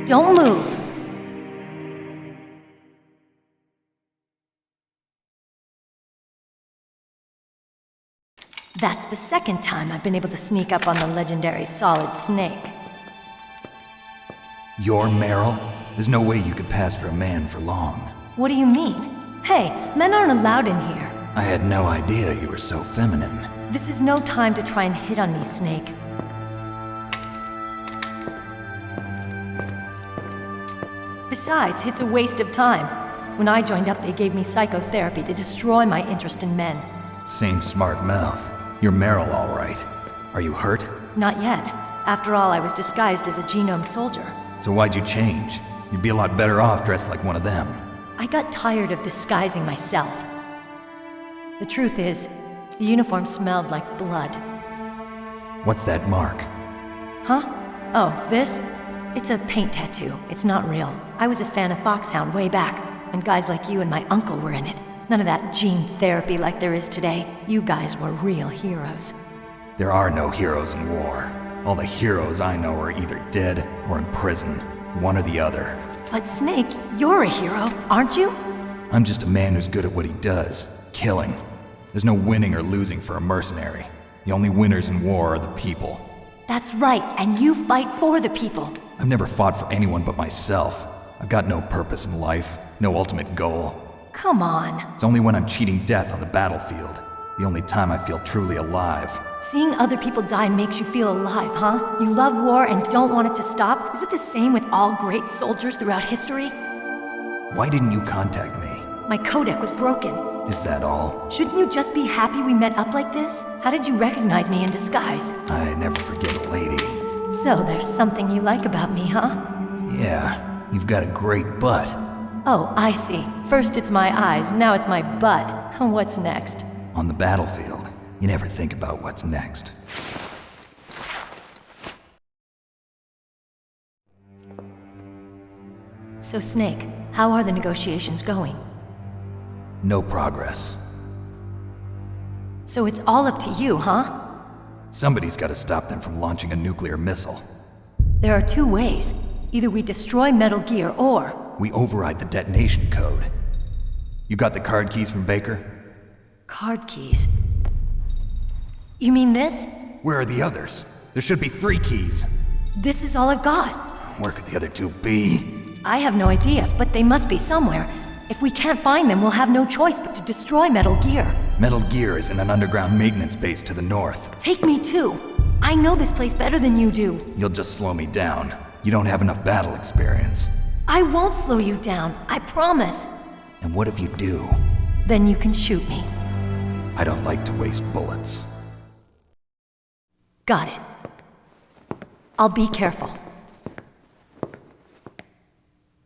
Don't move. That's the second time I've been able to sneak up on the legendary Solid Snake. You're Meryl? There's no way you could pass for a man for long. What do you mean? Hey, men aren't allowed in here. I had no idea you were so feminine. This is no time to try and hit on me, Snake. Besides, it's a waste of time. When I joined up, they gave me psychotherapy to destroy my interest in men. Same smart mouth. You're Meryl, all right. Are you hurt? Not yet. After all, I was disguised as a genome soldier. So why'd you change? You'd be a lot better off dressed like one of them. I got tired of disguising myself. The truth is, the uniform smelled like blood. What's that mark? Huh? Oh, this? It's a paint tattoo. It's not real. I was a fan of Foxhound way back, and guys like you and my uncle were in it. None of that gene therapy like there is today. You guys were real heroes. There are no heroes in war. All the heroes I know are either dead or in prison. One or the other. But Snake, you're a hero, aren't you? I'm just a man who's good at what he does. Killing. There's no winning or losing for a mercenary. The only winners in war are the people. That's right, and you fight for the people. I've never fought for anyone but myself. I've got no purpose in life, no ultimate goal. Come on. It's only when I'm cheating death on the battlefield. The only time I feel truly alive. Seeing other people die makes you feel alive, huh? You love war and don't want it to stop? Is it the same with all great soldiers throughout history? Why didn't you contact me? My codex was broken. Is that all? Shouldn't you just be happy we met up like this? How did you recognize me in disguise? I never forget a lady. So there's something you like about me, huh? Yeah, you've got a great butt. Oh, I see. First it's my eyes, now it's my butt. What's next? On the battlefield, you never think about what's next. So Snake, how are the negotiations going? No progress. So it's all up to you, huh? Somebody's got to stop them from launching a nuclear missile. There are two ways. Either we destroy Metal Gear or... We override the detonation code. You got the card keys from Baker? Card keys? You mean this? Where are the others? There should be 3 keys. This is all I've got. Where could the other 2 be? I have no idea, but they must be somewhere. If we can't find them, we'll have no choice but to destroy Metal Gear. Metal Gear is in an underground maintenance base to the north. Take me too. I know this place better than you do. You'll just slow me down. You don't have enough battle experience. I won't slow you down, I promise. And what if you do? Then you can shoot me. I don't like to waste bullets. Got it. I'll be careful.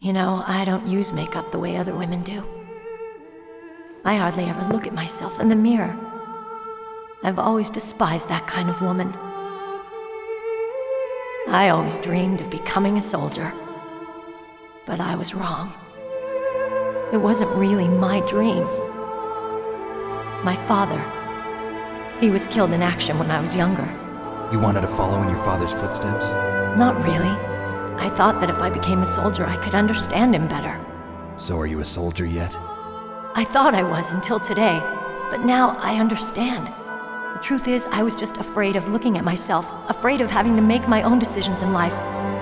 You know, I don't use makeup the way other women do. I hardly ever look at myself in the mirror. I've always despised that kind of woman. I always dreamed of becoming a soldier. But I was wrong. It wasn't really my dream. My father, he was killed in action when I was younger. You wanted to follow in your father's footsteps? Not really. I thought that if I became a soldier, I could understand him better. So are you a soldier yet? I thought I was until today, but now I understand. The truth is, I was just afraid of looking at myself, afraid of having to make my own decisions in life.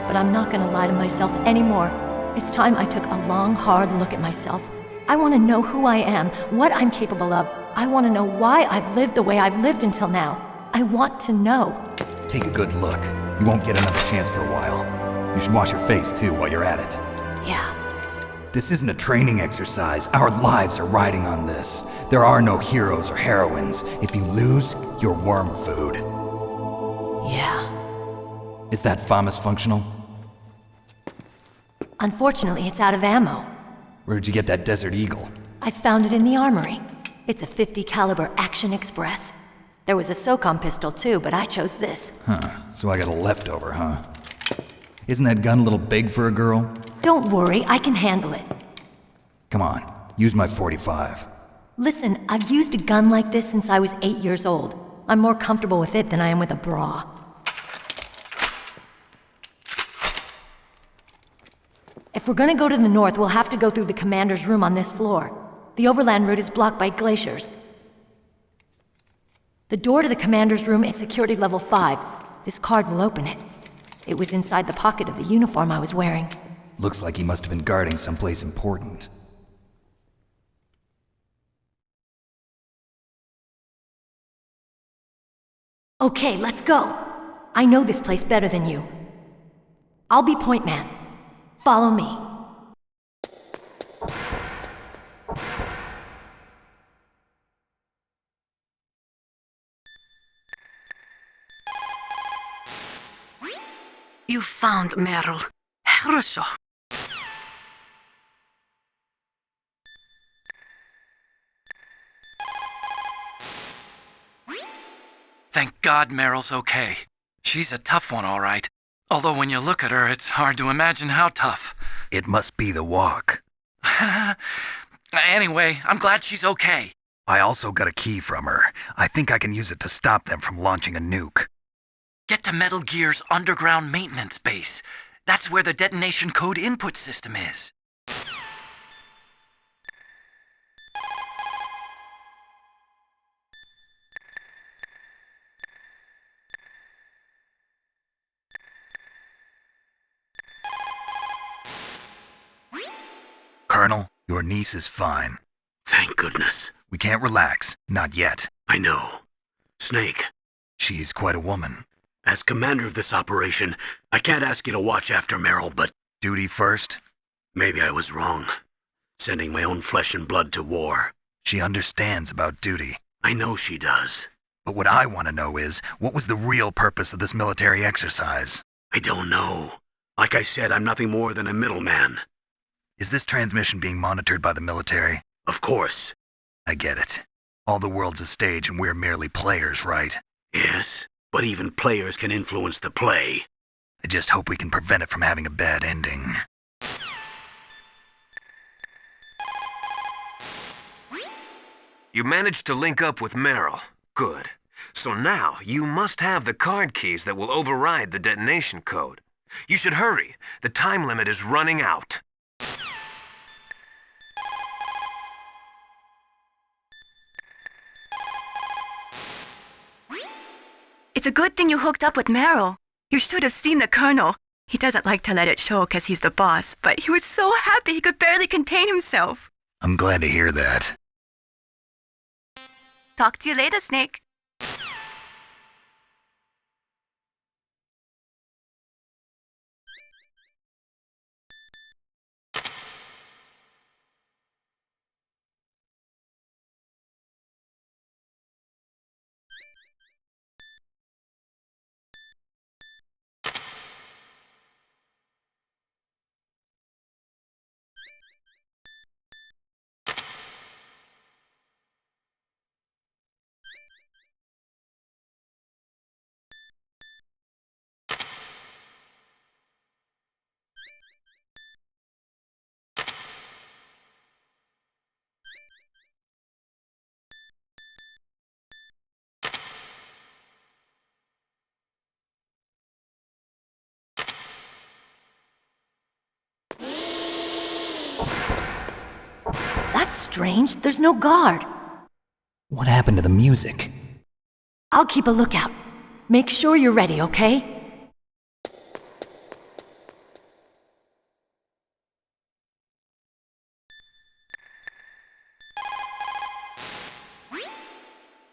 But I'm not gonna lie to myself anymore. It's time I took a long, hard look at myself. I want to know who I am, what I'm capable of. I want to know why I've lived the way I've lived until now. I want to know. Take a good look. You won't get another chance for a while. You should wash your face too while you're at it. Yeah. This isn't a training exercise. Our lives are riding on this. There are no heroes or heroines. If you lose, you're worm food. Yeah. Is that FAMAS functional? Unfortunately, it's out of ammo. Where'd you get that Desert Eagle? I found it in the armory. It's a .50 caliber Action Express. There was a SOCOM pistol too, but I chose this. Huh, so I got a leftover, huh? Isn't that gun a little big for a girl? Don't worry, I can handle it. Come on, use my .45. Listen, I've used a gun like this since I was 8 years old. I'm more comfortable with it than I am with a bra. If we're gonna go to the north, we'll have to go through the commander's room on this floor. The overland route is blocked by glaciers. The door to the commander's room is security level 5. This card will open it. It was inside the pocket of the uniform I was wearing. Looks like he must have been guarding someplace important. Okay, let's go. I know this place better than you. I'll be point man. Follow me. You found Meryl. хорошо. Thank God Meryl's okay. She's a tough one, all right. Although when you look at her, it's hard to imagine how tough. It must be the walk. Anyway, I'm glad she's okay. I also got a key from her. I think I can use it to stop them from launching a nuke. Get to Metal Gear's underground maintenance base. That's where the detonation code input system is. Colonel, your niece is fine. Thank goodness. We can't relax. Not yet. I know. Snake, She's quite a woman. as commander of this operation, I can't ask you to watch after Meryl, but Duty first? maybe I was wrong. Sending my own flesh and blood to war. She understands about duty. I know she does. But what I want to know is, what was the real purpose of this military exercise? I don't know. Like I said, I'm nothing more than a middleman. Is this transmission being monitored by the military? Of course. I get it. All the world's a stage and we're merely players, right? Yes, but even players can influence the play. I just hope we can prevent it from having a bad ending. You managed to link up with Meryl. Good. So now, you must have the card keys that will override the detonation code. You should hurry. The time limit is running out. It's a good thing you hooked up with Meryl. You should have seen the Colonel. He doesn't like to let it show because he's the boss, but he was so happy he could barely contain himself. I'm glad to hear that. Talk to you later, Snake. That's strange. There's no guard. What happened to the music? I'll keep a lookout. Make sure you're ready, okay?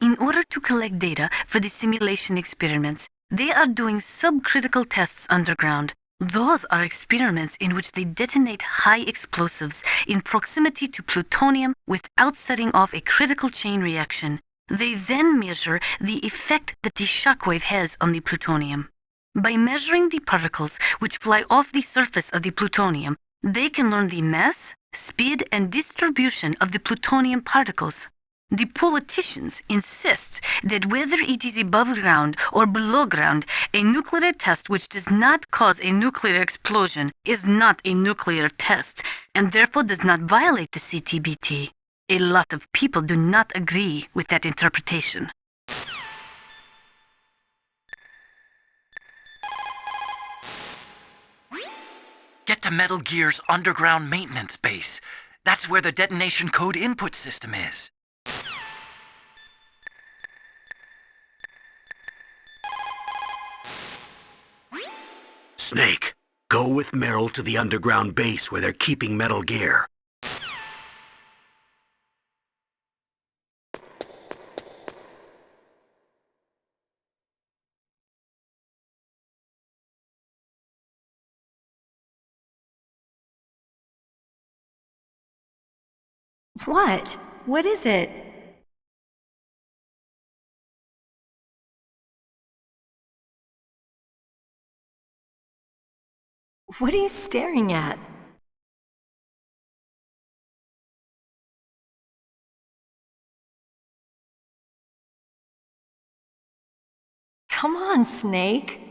In order to collect data for the simulation experiments, they are doing subcritical tests underground. Those are experiments in which they detonate high explosives in proximity to plutonium without setting off a critical chain reaction. They then measure the effect that the shockwave has on the plutonium. By measuring the particles which fly off the surface of the plutonium, they can learn the mass, speed, and distribution of the plutonium particles. The politicians insist that whether it is above ground or below ground, a nuclear test which does not cause a nuclear explosion is not a nuclear test, and therefore does not violate the CTBT. A lot of people do not agree with that interpretation. Get to to Metal Gear's underground maintenance base. That's where the detonation code input system is. Snake, go with Meryl to the underground base where they're keeping Metal Gear. What? What is it? What are you staring at? Come on, Snake.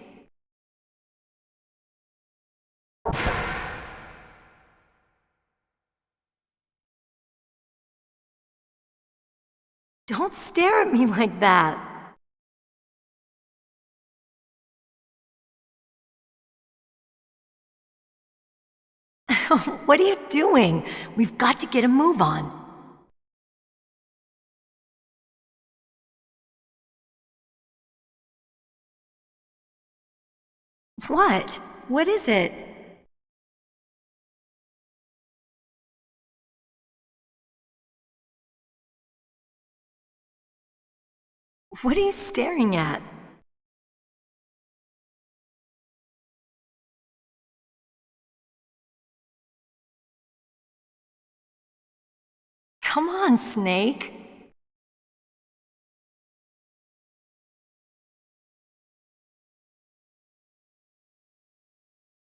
Don't stare at me like that. What are you doing? We've got to get a move on. What? What is it? What are you staring at? Come on, Snake.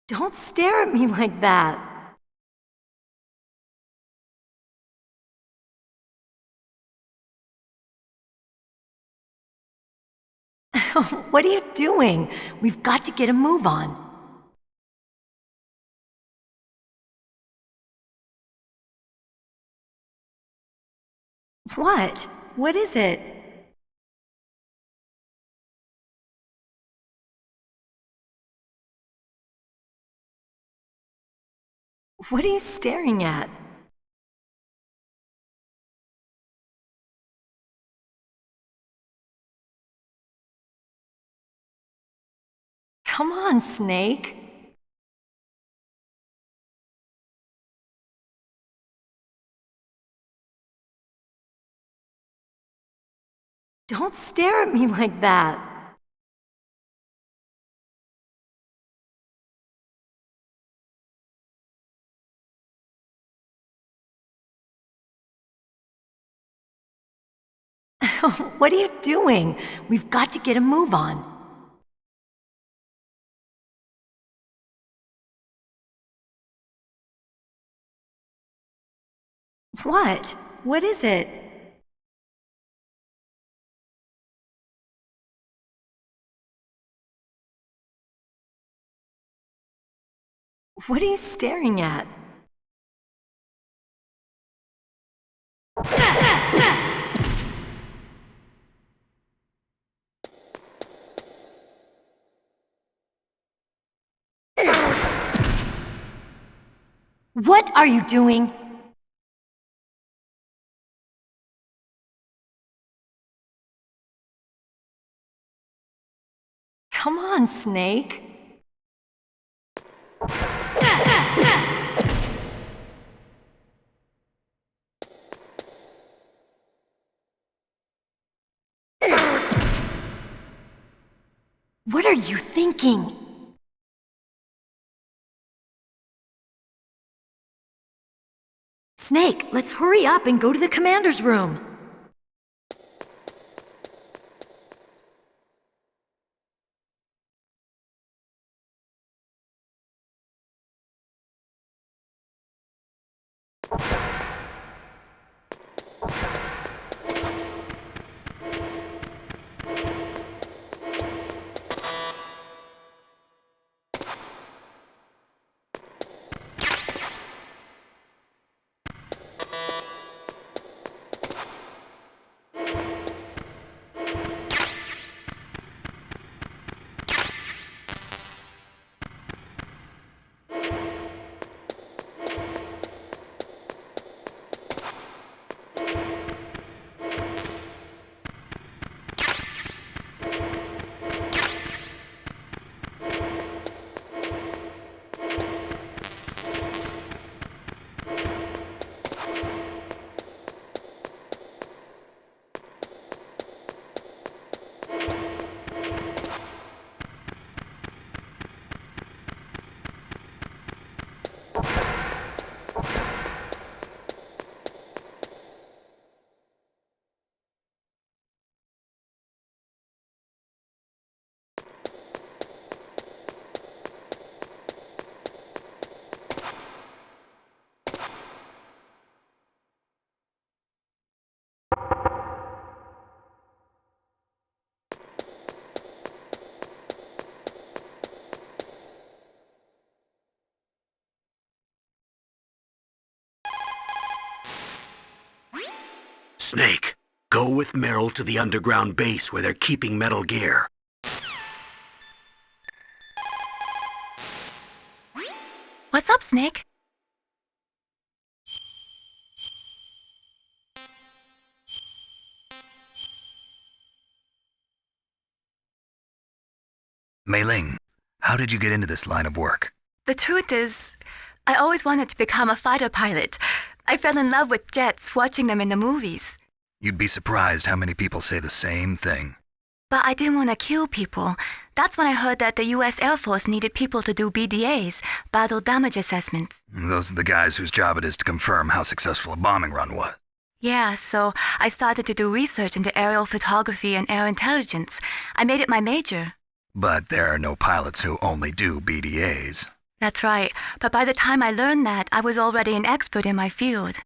Don't stare at me like that. What are you doing? We've got to get a move on. What? What is it? What are you staring at? Come on, Snake. Don't stare at me like that. What are you doing? We've got to get a move on. What? What is it? What are you staring at? What are you doing? Come on, Snake. What are you thinking? Snake, let's hurry up and go to the commander's room. Snake, go with Meryl to the underground base where they're keeping Metal Gear. What's up, Snake? Mei Ling, how did you get into this line of work? The truth is, I always wanted to become a fighter pilot. I fell in love with jets watching them in the movies. You'd be surprised how many people say the same thing. But I didn't want to kill people. That's when I heard that the US Air Force needed people to do BDAs, battle damage assessments. Those are the guys whose job it is to confirm how successful a bombing run was. Yeah, so I started to do research into aerial photography and air intelligence. I made it my major. But there are no pilots who only do BDAs. That's right, but by the time I learned that, I was already an expert in my field.